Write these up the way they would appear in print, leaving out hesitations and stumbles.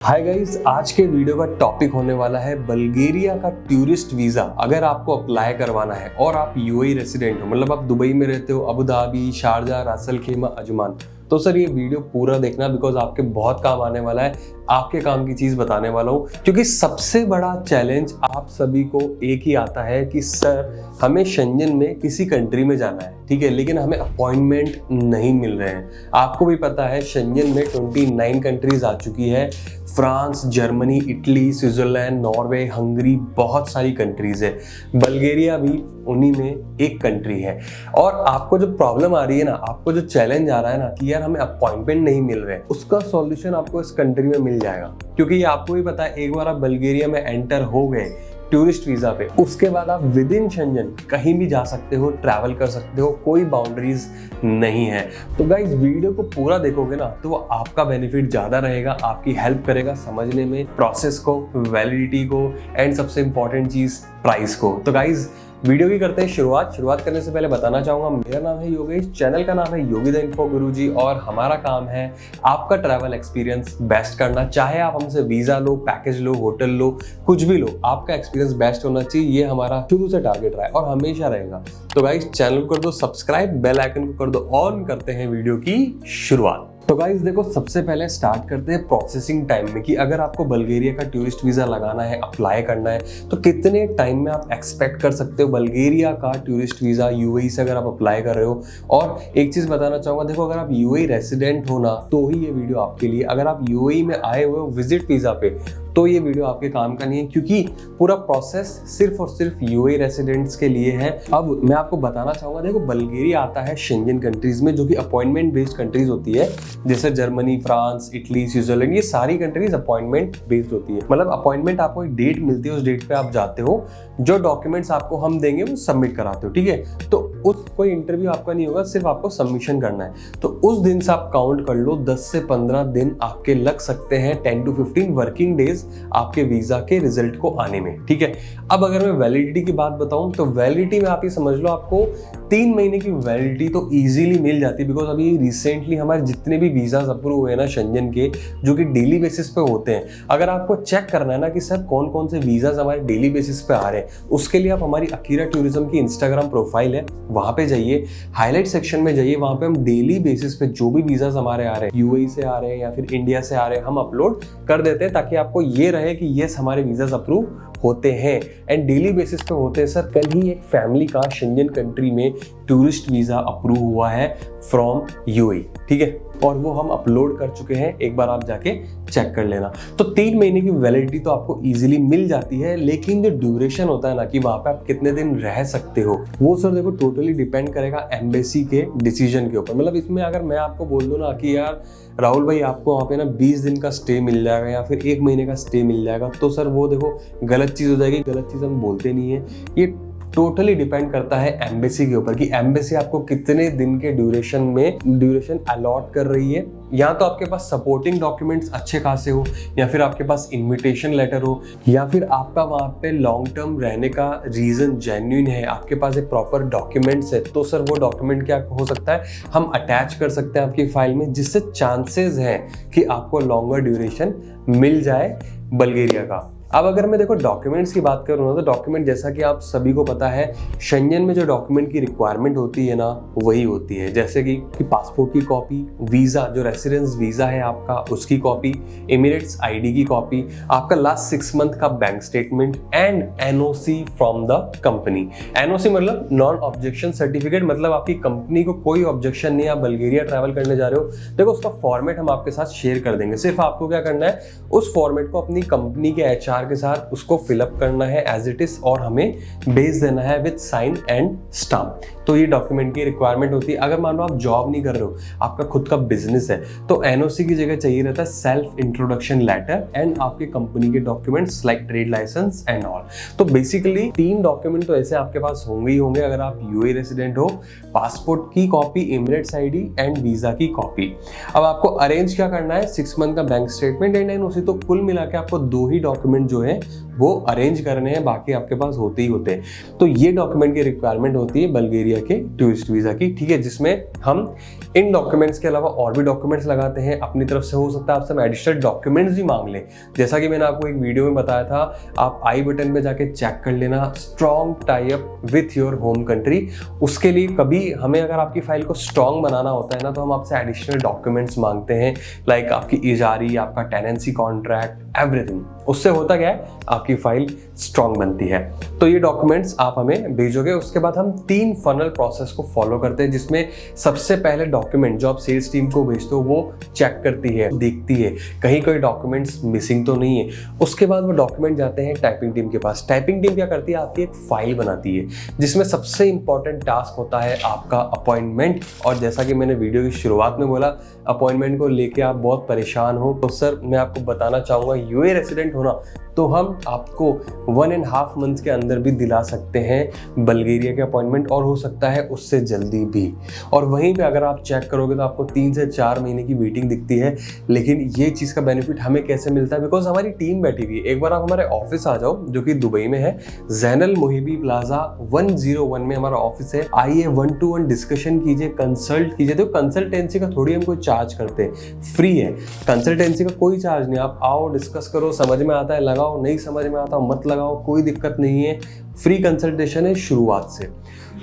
Hi guys, आज के video का टॉपिक होने वाला है बल्गेरिया का टूरिस्ट वीज़ा। अगर आपको अप्लाई करवाना है और आप यूएई रेसिडेंट हो, मतलब आप दुबई में रहते हो, अबू धाबी, शारजा, रास अल खैमा, अजमान, तो सर ये वीडियो पूरा देखना बिकॉज आपके बहुत काम आने वाला है। आपके काम की चीज़ बताने वाला हूँ क्योंकि सबसे बड़ा चैलेंज आप सभी को एक ही आता है कि सर हमें शेंजन में किसी कंट्री में जाना है, ठीक है, लेकिन हमें अपॉइंटमेंट नहीं मिल रहे हैं। आपको भी पता है शेंजन में 29 कंट्रीज आ चुकी है। France, Germany, Italy, Switzerland, Norway, Hungary, बहुत सारी कंट्रीज है। बल्गेरिया भी उन्हीं में एक कंट्री है। और आपको जो प्रॉब्लम आ रही है ना, आपको जो चैलेंज आ रहा है ना कि यार हमें अपॉइंटमेंट नहीं मिल रहे हैं, उसका सॉल्यूशन आपको इस कंट्री में मिल जाएगा। क्योंकि ये आपको भी पता है, एक बार आप बल्गेरिया में एंटर हो गए टूरिस्ट वीजा पे, उसके बाद आप विद इन शेंजन कहीं भी जा सकते हो, ट्रैवल कर सकते हो, कोई बाउंड्रीज नहीं है। तो गाइस वीडियो को पूरा देखोगे ना तो वो आपका बेनिफिट ज्यादा रहेगा, आपकी हेल्प करेगा समझने में प्रोसेस को, वैलिडिटी को, एंड सबसे इंपॉर्टेंट चीज प्राइस को। तो गाइस वीडियो की करते हैं शुरुआत करने से पहले बताना चाहूंगा, मेरा नाम है योगेश, चैनल का नाम है योगी द इन्फो गुरुजी, और हमारा काम है आपका ट्रैवल एक्सपीरियंस बेस्ट करना। चाहे आप हमसे वीजा लो, पैकेज लो, होटल लो, कुछ भी लो, आपका एक्सपीरियंस बेस्ट होना चाहिए। ये हमारा शुरू से टारगेट रहा है और हमेशा रहेगा। तो गाइस चैनल को कर दो सब्सक्राइब, बेल आइकन को कर दो ऑन, करते हैं वीडियो की शुरुआत। तो गाइस देखो, सबसे पहले स्टार्ट करते हैं प्रोसेसिंग टाइम में कि अगर आपको बल्गेरिया का टूरिस्ट वीजा लगाना है, अप्लाई करना है, तो कितने टाइम में आप एक्सपेक्ट कर सकते हो बल्गेरिया का टूरिस्ट वीजा यूएई से अगर आप अप्लाई कर रहे हो। और एक चीज बताना चाहूंगा, देखो अगर आप यूएई रेसिडेंट हो ना तो ही ये वीडियो आपके लिए। अगर आप यूएई में आए हुए हो विजिट वीजा पे तो ये वीडियो आपके काम का नहीं है, क्योंकि पूरा प्रोसेस सिर्फ और सिर्फ यूएई रेसिडेंट्स के लिए है। अब मैं आपको बताना चाहूंगा, देखो बल्गेरिया आता है शेंजन कंट्रीज में, जो कि अपॉइंटमेंट बेस्ड कंट्रीज होती है। जैसे जर्मनी, फ्रांस, इटली, स्विट्जरलैंड, ये सारी कंट्रीज अपॉइंटमेंट बेस्ड होती है। मतलब अपॉइंटमेंट आपको एक डेट मिलती है, उस डेट पे आप जाते हो, जो डॉक्यूमेंट्स आपको हम देंगे वो सबमिट कराते हो, ठीक है। तो उस कोई इंटरव्यू आपका नहीं होगा, सिर्फ आपको सबमिशन करना है। तो उस दिन से आप काउंट कर लो, 10 से 15 दिन आपके लग सकते हैं, 10 to 15 वर्किंग डेज आपके वीजा के रिजल्ट को आने में, ठीक है। अब अगर मैं वैलिडिटी की बात बताऊं तो वैलिडिटी में आप ये समझ लो, आपको 3 महीने की वैलिडिटी तो इजीली मिल जाती है। बिकॉज अभी रिसेंटली हमारे जितने भी वीजाज अप्रूव हुए ना शेंजन के, जो कि डेली बेसिस पे होते हैं, अगर आपको चेक करना है ना कि सर कौन कौन से वीजाज हमारे डेली बेसिस पे आ रहे हैं, उसके लिए आप हमारी अकीरा टूरिज्म की इंस्टाग्राम प्रोफाइल है, वहां पे जाइए, हाईलाइट सेक्शन में जाइए, वहां पे हम डेली बेसिस पे जो भी वीजाज हमारे आ रहे हैं, यूएई से आ रहे हैं या फिर इंडिया से आ रहे हैं, हम अपलोड कर देते हैं, ताकि आपको ये रहे कि यस हमारे वीजाज अप्रूव होते हैं एंड डेली बेसिस पे होते हैं। सर कल ही एक फैमिली का शेंजन कंट्री में टूरिस्ट वीजा अप्रूव हुआ है फ्रॉम यूएई, ठीक है, और वो हम अपलोड कर चुके हैं, एक बार आप जाके चेक कर लेना। तो 3 महीने की वैलिडिटी तो आपको इजीली मिल जाती है, लेकिन जो ड्यूरेशन होता है ना कि वहां पे आप कितने दिन रह सकते हो, वो सर देखो टोटली डिपेंड करेगा एम्बेसी के डिसीजन के ऊपर। मतलब इसमें अगर मैं आपको बोल दूं ना कि यार राहुल भाई आपको वहाँ पे ना 20 दिन का स्टे मिल जाएगा या फिर 1 महीने का स्टे मिल जाएगा, तो सर वो देखो गलत चीज़ हो जाएगी। गलत चीज़ हम बोलते नहीं है, ये टोटली डिपेंड करता है एम्बेसी के ऊपर कि एम्बेसी आपको कितने दिन के ड्यूरेशन अलॉट कर रही है। या तो आपके पास सपोर्टिंग डॉक्यूमेंट्स अच्छे खासे हो, या फिर आपके पास इनविटेशन लेटर हो, या फिर आपका वहाँ पे लॉन्ग टर्म रहने का रीजन जेन्युइन है, आपके पास एक प्रॉपर डॉक्यूमेंट्स है, तो सर वो डॉक्यूमेंट क्या हो सकता है, हम अटैच कर सकते हैं आपकी फाइल में, जिससे चांसेस हैं कि आपको लॉन्गर ड्यूरेशन मिल जाए बल्गेरिया का। अब अगर मैं देखो डॉक्यूमेंट्स की बात करूँ ना, तो डॉक्यूमेंट जैसा कि आप सभी को पता है, शेंजन में जो डॉक्यूमेंट की रिक्वायरमेंट होती है ना वही होती है। जैसे कि पासपोर्ट की कॉपी, वीज़ा जो रेसिडेंस वीज़ा है आपका उसकी कॉपी, एमिरेट्स आईडी की कॉपी, आपका लास्ट 6 मंथ का bank statement and NOC from the company. NOC मतलब नॉन ऑब्जेक्शन सर्टिफिकेट, मतलब आपकी कंपनी को कोई ऑब्जेक्शन नहीं, आप बल्गेरिया ट्रैवल करने जा रहे हो। देखो उसका फॉर्मेट हम आपके साथ शेयर कर देंगे, सिर्फ आपको क्या करना है, उस फॉर्मेट को अपनी कंपनी के एचआर के साथ उसको फिलअप करना है एज इट इज, और हमें भेज देना है विद साइन एंड स्टाम्प। तो ये डॉक्यूमेंट की रिक्वायरमेंट होती है। अगर मान लो आप जॉब नहीं कर रहे हो, आपका खुद का बिजनेस है, तो एनओसी की जगह चाहिए रहता है सेल्फ इंट्रोडक्शन लेटर एंड आपके कंपनी के documents like trade licence and all. तो बेसिकली 3 डॉक्यूमेंट तो ऐसे आपके पास होंगे ही होंगे अगर आप यूएई रेसिडेंट हो, पासपोर्ट की copy, Emirates ID and visa की कॉपी। अब आपको अरेंज क्या करना है, 6 मंथ का बैंक स्टेटमेंट एंड एनओसी। तो कुल मिला के आपको 2 ही डॉक्यूमेंट जो है वो अरेंज करने हैं, बाकी आपके पास होते ही होते हैं। तो ये डॉक्यूमेंट की रिक्वायरमेंट होती है बल्गेरिया के टूरिस्ट वीजा की, ठीक है, जिसमें हम इन डॉक्यूमेंट्स के अलावा और भी डॉक्यूमेंट्स लगाते हैं अपनी तरफ से। हो सकता है आपसे हम एडिशनल डॉक्यूमेंट्स भी मांग लें, जैसा कि मैंने आपको एक वीडियो में बताया था, आप आई बटन पे जाके चेक कर लेना, strong tie up with your home country. उसके लिए कभी हमें अगर आपकी फाइल को स्ट्रॉन्ग बनाना होता है ना, तो हम आपसे एडिशनल डॉक्यूमेंट्स मांगते हैं, लाइक आपकी इजारी, आपका टेनेंसी कॉन्ट्रैक्ट, एवरीथिंग। उससे होता क्या है, आपकी फाइल स्ट्रॉन्ग बनती है। तो ये डॉक्यूमेंट्स आप हमें भेजोगे। उसके बाद हम 3 फनल प्रोसेस को फॉलो करते हैं, जिसमें सबसे पहले डॉक्यूमेंट जो आप सेल्स टीम को भेजते हो वो चेक करती है, देखती है कहीं कोई डॉक्यूमेंट्स मिसिंग तो नहीं है। उसके बाद वो डॉक्यूमेंट जाते हैं टाइपिंग टीम के पास। टाइपिंग टीम क्या करती है, आपकी एक फाइल बनाती है, जिसमें सबसे इंपॉर्टेंट टास्क होता है आपका अपॉइंटमेंट। और जैसा कि मैंने वीडियो की शुरुआत में बोला, अपॉइंटमेंट को लेके आप बहुत परेशान हो, तो सर मैं आपको बताना चाहूँगा, यूए रेसिडेंट होना तो हम आपको 1.5 मंथ के अंदर भी दिला सकते हैं बल्गेरिया के अपॉइंटमेंट, और हो सकता है उससे जल्दी भी। और वहीं पे अगर आप चेक करोगे तो आपको 3 से 4 महीने की वेटिंग दिखती है। लेकिन ये चीज़ का बेनिफिट हमें कैसे मिलता है, बिकॉज हमारी टीम बैठी हुई है। एक बार आप हमारे ऑफिस आ जाओ, जो कि दुबई में है, जैनल मोहिबी प्लाजा 101 में हमारा ऑफिस है। आइए 1-to-1 डिस्कशन कीजिए, कंसल्ट कीजिए। तो कंसल्टेंसी का थोड़ी हम कोई चार्ज करते हैं, फ्री है कंसल्टेंसी का, कोई चार्ज नहीं। आप आओ, डिस्कस करो, समझ में आता है लगाओ, नहीं समझ में आता मत लगाओ, कोई दिक्कत नहीं है। फ्री कंसल्टेशन है शुरुआत से।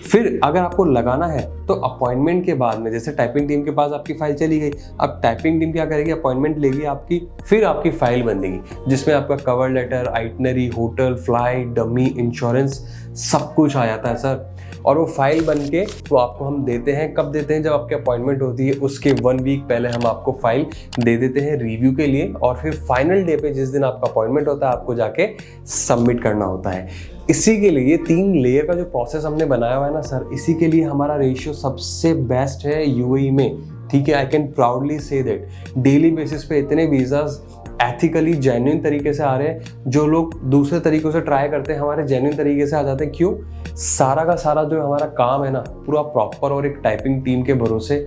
फिर अगर आपको लगाना है तो अपॉइंटमेंट के बाद में, जैसे टाइपिंग टीम के पास आपकी फाइल चली गई, अब टाइपिंग टीम क्या करेगी, अपॉइंटमेंट लेगी आपकी, फिर आपकी फाइल बनेगी, जिसमें आपका cover letter, itinerary, hotel, flight, dummy, insurance, सब कुछ आ जाता है सर। और वो फाइल बन के तो आपको हम देते हैं, कब देते हैं, जब आपकी अपॉइंटमेंट होती है उसके 1 वीक पहले हम आपको फाइल दे देते हैं रिव्यू के लिए। और फिर फाइनल डे पे, जिस दिन आपका अपॉइंटमेंट होता है, आपको जाके सबमिट करना होता है। इसी के लिए 3 लेयर का जो प्रोसेस हमने बनाया हुआ है ना सर, इसी के लिए हमारा रेशियो सबसे बेस्ट है यूएई में, ठीक है। I can proudly say that daily basis पे इतने वीज़ाज एथिकली जेन्युइन तरीके से आ रहे हैं, जो लोग दूसरे तरीकों से ट्राई करते हैं हमारे जेन्युइन तरीके से आ जाते हैं। क्यों? सारा का सारा जो हमारा काम है ना, पूरा प्रॉपर और एक टाइपिंग टीम के भरोसे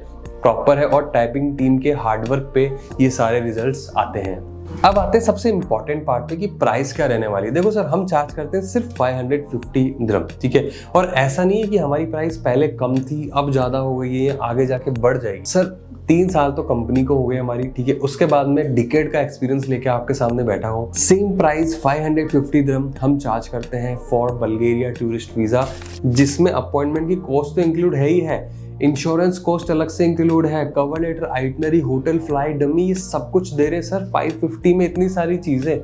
प्रॉपर है, और टाइपिंग टीम के हार्डवर्क पे ये सारे रिजल्ट्स आते हैं। अब आते हैं सबसे इंपॉर्टेंट पार्ट पे कि प्राइस क्या रहने वाली है। देखो सर, हम चार्ज करते हैं सिर्फ 550 दिरहम, ठीक है। और ऐसा नहीं है कि हमारी प्राइस पहले कम थी अब ज्यादा हो गई है या आगे जाके बढ़ जाएगी। सर 3 साल तो कंपनी को हो गए हमारी, ठीक है। उसके बाद में डिकेड का एक्सपीरियंस लेके आपके सामने बैठा हूँ। सेम प्राइस 550 दिरहम हम चार्ज करते हैं फॉर बल्गेरिया टूरिस्ट वीजा, जिसमें अपॉइंटमेंट की कॉस्ट तो इंक्लूड है ही है, इंश्योरेंस कॉस्ट अलग से इंक्लूड है, cover letter, itinerary, hotel, flight, dummy, ये सब कुछ दे रहे सर 550 में, इतनी सारी चीजें।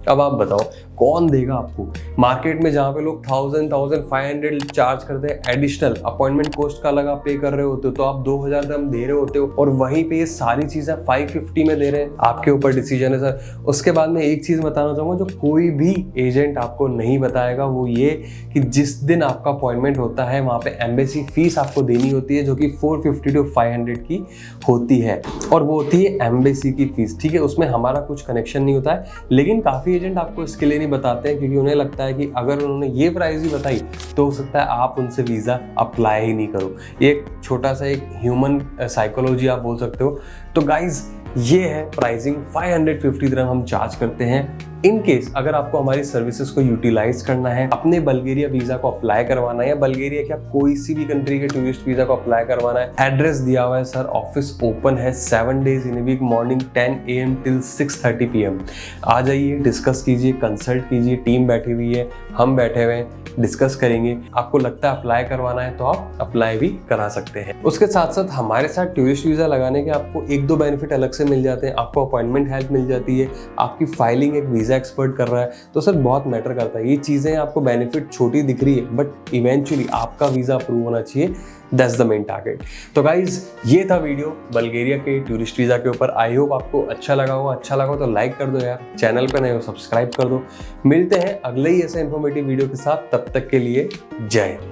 अब आप बताओ कौन देगा आपको? मार्केट में जहाँ पे लोग 1000-1500 चार्ज करते हैं एडिशनल, अपॉइंटमेंट कॉस्ट का अलग आप पे कर रहे होते हो, तो आप 2000 दिरहम दे रहे होते हो, और वहीं पे ये सारी चीजें 550 में दे रहे हैं। आपके ऊपर डिसीजन है सर। उसके बाद में एक चीज बताना चाहूंगा, जो कोई भी एजेंट आपको नहीं बताएगा, वो ये कि जिस दिन आपका अपॉइंटमेंट होता है वहाँ पे एम्बेसी फीस आपको देनी होती है, जो कि 450 to 500 की होती है, और वो होती है एम्बेसी की फीस, ठीक है। उसमें हमारा कुछ कनेक्शन नहीं होता है। लेकिन काफी एजेंट आपको इसके लिए नहीं बताते हैं, क्योंकि उन्हें लगता है कि अगर उन्होंने ये प्राइस ही बताई तो हो सकता है आप उनसे वीज़ा अप्लाई ही नहीं करो। एक छोटा सा एक ह्यूमन साइकोलॉजी आप बोल सकते हो। तो गाइज ये है प्राइसिंग, 550 दिरहम हम चार्ज करते हैं। इन केस अगर आपको हमारी सर्विसेज को यूटिलाइज करना है, अपने बल्गेरिया वीजा को अप्लाई करवाना है, या बल्गेरिया क्या कोई सी भी कंट्री के टूरिस्ट वीजा को अप्लाई करवाना है, एड्रेस दिया हुआ है सर। ऑफिस ओपन है 7 days इन वीक, मॉर्निंग 10 AM till 6:30 PM। आ जाइए, डिस्कस कीजिए, कंसल्ट कीजिए, टीम बैठी हुई है, हम बैठे हुए हैं, डिस्कस करेंगे। आपको लगता है अप्लाई करवाना है तो आप अप्लाई भी करा सकते हैं। उसके साथ साथ हमारे साथ टूरिस्ट वीजा लगाने के आपको 1-2 बेनिफिट अलग से मिल जाते हैं। आपको अपॉइंटमेंट हेल्प मिल जाती है, आपकी फाइलिंग एक वीजा एक्सपर्ट कर रहा है, तो सर बहुत मैटर करता है। ये चीजें आपको बेनिफिट छोटी दिख रही है, बट इवेंचुअली आपका वीजा अप्रूव होना चाहिए, दैट्स द मेन टारगेट। तो गाइज ये था वीडियो बल्गेरिया के टूरिस्ट वीजा के ऊपर। आई होप आपको अच्छा लगा हो। अच्छा लगा हो तो लाइक कर दो यार, चैनल पे नए हो सब्सक्राइब कर दो। मिलते हैं अगले ही ऐसे इन्फॉर्मेटिव वीडियो के साथ, तब तक के लिए जय।